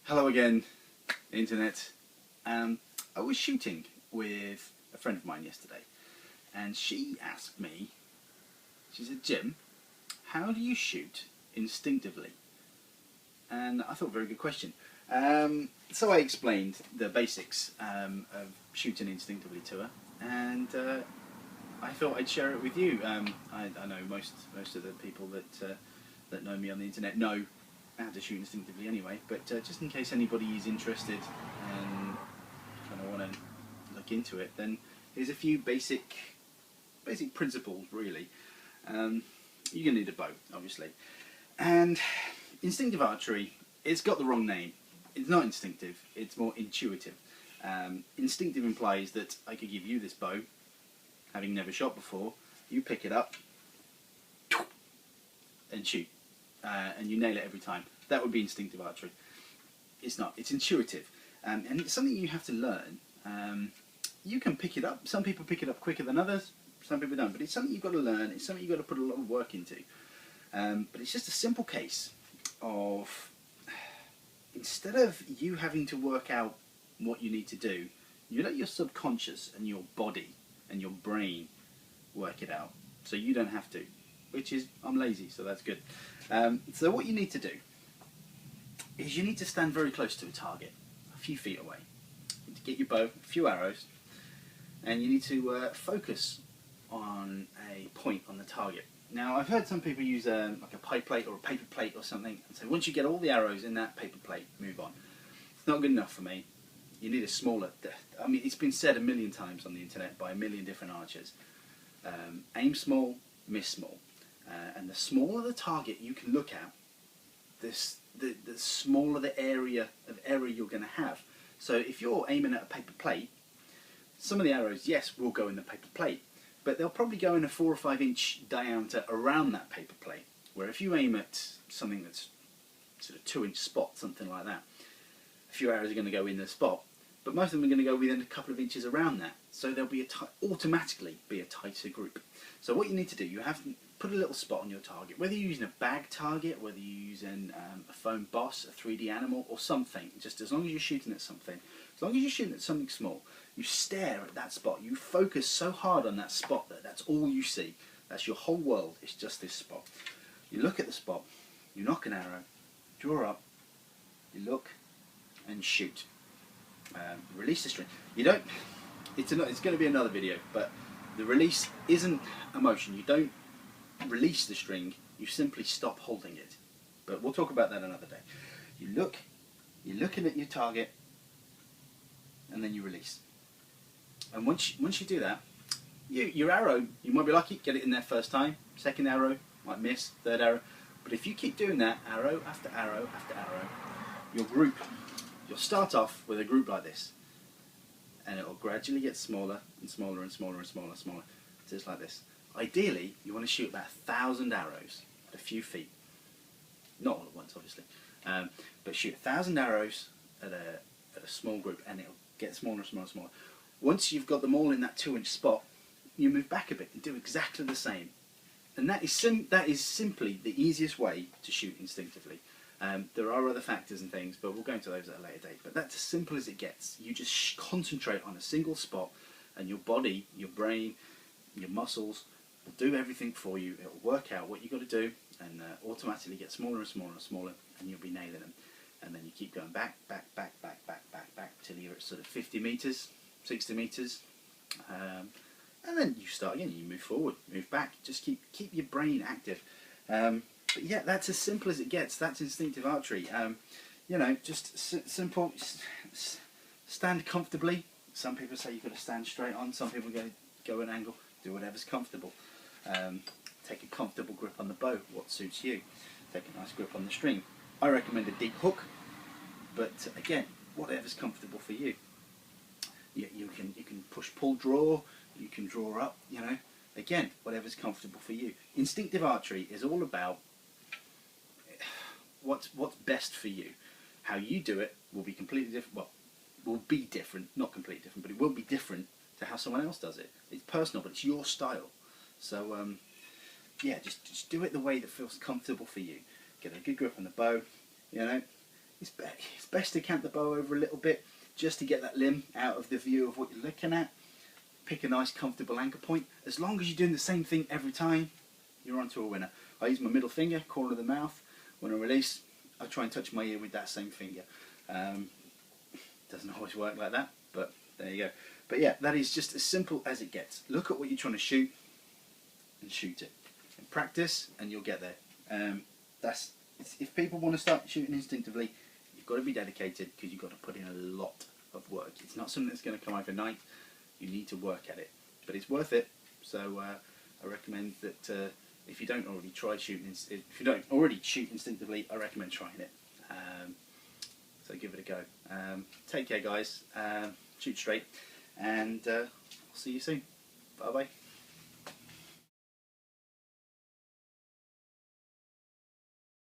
Hello again, Internet. I was shooting with a friend of mine yesterday, and she asked me, she said, "Jim, how do you shoot instinctively?" And I thought, very good question. So I explained the basics of shooting instinctively to her, and I thought I'd share it with you. I know most of the people that know me on the internet know how to shoot instinctively anyway, but just in case anybody is interested and kind of want to look into it, then here's a few basic principles really. You're going to need a bow, obviously, and instinctive archery, it's got the wrong name. It's not instinctive, it's more intuitive. Instinctive implies that I could give you this bow, having never shot before, you pick it up and shoot. And you nail it every time. That would be instinctive archery. It's not. It's intuitive, and it's something you have to learn. You can pick it up. Some people pick it up quicker than others. Some people don't. But it's something you've got to learn. It's something you've got to put a lot of work into. But it's just a simple case of, instead of you having to work out what you need to do, you let your subconscious and your body and your brain work it out, so you don't have to. Which is, I'm lazy, so that's good. So what you need to do is you need to stand very close to a target, a few feet away. You need to get your bow, a few arrows, and you need to focus on a point on the target. Now, I've heard some people use like a pie plate or a paper plate or something, and say once you get all the arrows in that paper plate, move on. It's not good enough for me. You need a smaller, I mean, it's been said a million times on the internet by a million different archers. Aim small, miss small. And the smaller the target you can look at, the smaller the area of error you're going to have. So if you're aiming at a paper plate, some of the arrows, yes, will go in the paper plate, but they'll probably go in a 4 or 5 inch diameter around that paper plate. Where if you aim at something that's sort of 2 inch spot, something like that, a few arrows are going to go in the spot, but most of them are going to go within a couple of inches around that. So there'll be automatically be a tighter group. So what you need to do, you have to put a little spot on your target, whether you're using a bag target, whether you're using a foam boss, a 3D animal, or something. Just as long as you're shooting at something, as long as you're shooting at something small, you stare at that spot. You focus so hard on that spot that that's all you see. That's your whole world. It's just this spot. You look at the spot, you knock an arrow, draw up, you look, and shoot. Release the string. You don't. It's going to be another video, but the release isn't a motion. You don't release the string. You simply stop holding it. But we'll talk about that another day. You look. You're looking at your target, and then you release. And once you do that, your arrow, you might be lucky, get it in there first time. Second arrow might miss. Third arrow. But if you keep doing that, arrow after arrow after arrow, your group. You'll start off with a group like this, and it will gradually get smaller and smaller and smaller and smaller and smaller, just like this. Ideally, you want to shoot about 1,000 arrows at a few feet. Not all at once, obviously, but shoot 1,000 arrows at a small group, and it'll get smaller and smaller and smaller. Once you've got them all in that 2 inch spot, you move back a bit and do exactly the same. And that is simply the easiest way to shoot instinctively. There are other factors and things, but we'll go into those at a later date. But that's as simple as it gets. You just concentrate on a single spot, and your body, your brain, your muscles will do everything for you. It will work out what you've got to do, and automatically get smaller and smaller and smaller, and you'll be nailing them. And then you keep going back, till you're at sort of 50 meters, 60 meters, and then you start again. You move forward, move back. Just keep your brain active. But yeah, that's as simple as it gets. That's instinctive archery. You know, just simple. Stand comfortably. Some people say you've got to stand straight on. Some people go an angle. Do whatever's comfortable. Take a comfortable grip on the bow. What suits you? Take a nice grip on the string. I recommend a deep hook, but again, whatever's comfortable for you. You can push, pull, draw. You can draw up. You know, again, whatever's comfortable for you. Instinctive archery is all about what's best for you. How you do it will be completely different. Well, will be different, not completely different, but it will be different to how someone else does it. It's personal, but it's your style. So yeah, just do it the way that feels comfortable for you. Get a good grip on the bow, you know, it's best to cant the bow over a little bit just to get that limb out of the view of what you're looking at. Pick a nice comfortable anchor point. As long as you're doing the same thing every time, you're onto a winner. I use my middle finger, corner of the mouth. When I release, I try and touch my ear with that same finger. Doesn't always work like that, but there you go. But yeah, that is just as simple as it gets. Look at what you're trying to shoot and shoot it. And practice and you'll get there. If people want to start shooting instinctively, you've got to be dedicated, because you've got to put in a lot of work. It's not something that's going to come overnight. You need to work at it, but it's worth it. So I recommend that if you don't already try shooting, if you don't already shoot instinctively, I recommend trying it. So give it a go. Take care, guys. Shoot straight, and I'll see you soon. Bye bye.